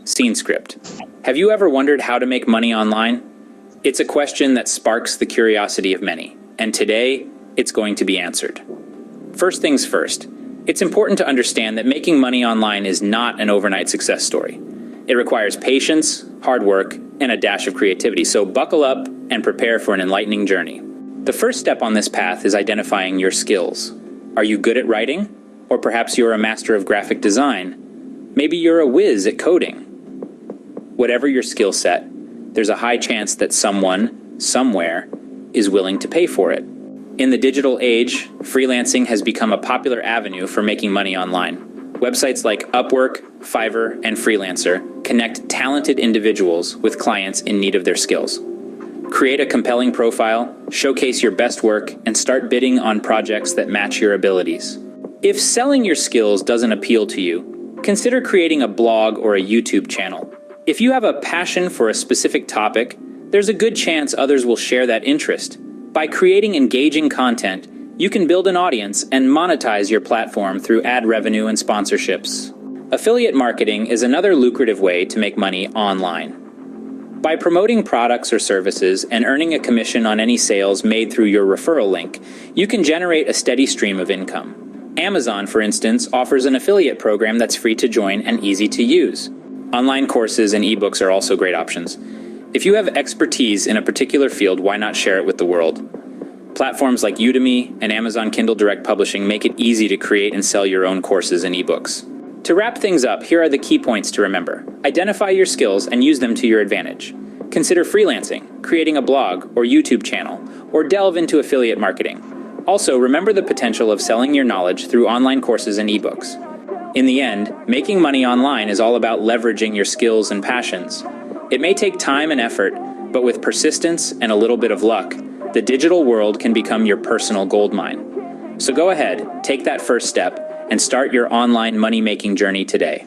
Scene script. Have you ever wondered how to make money online? It's a question that sparks the curiosity of many, and today it's going to be answered. First things first, it's important to understand that making money online is not an overnight success story. It requires patience, hard work, and a dash of creativity, so buckle up and prepare for an enlightening journey. The first step on this path is identifying your skills. Are you good at writing? Or perhaps you're a master of graphic design? Maybe you're a whiz at coding. Whatever your skill set, there's a high chance that someone, somewhere, is willing to pay for it. In the digital age, freelancing has become a popular avenue for making money online. Websites like Upwork, Fiverr, and Freelancer connect talented individuals with clients in need of their skills. Create a compelling profile, showcase your best work, and start bidding on projects that match your abilities. If selling your skills doesn't appeal to you, consider creating a blog or a YouTube channel. If you have a passion for a specific topic, there's a good chance others will share that interest. By creating engaging content, you can build an audience and monetize your platform through ad revenue and sponsorships. Affiliate marketing is another lucrative way to make money online. By promoting products or services and earning a commission on any sales made through your referral link, you can generate a steady stream of income. Amazon, for instance, offers an affiliate program that's free to join and easy to use. Online courses and ebooks are also great options. If you have expertise in a particular field, why not share it with the world? Platforms like Udemy and Amazon Kindle Direct Publishing make it easy to create and sell your own courses and ebooks. To wrap things up, here are the key points to remember. Identify your skills and use them to your advantage. Consider freelancing, creating a blog or YouTube channel, or delve into affiliate marketing. Also, remember the potential of selling your knowledge through online courses and ebooks. In the end, making money online is all about leveraging your skills and passions. It may take time and effort, but with persistence and a little bit of luck, the digital world can become your personal goldmine. So go ahead, take that first step, and start your online money-making journey today.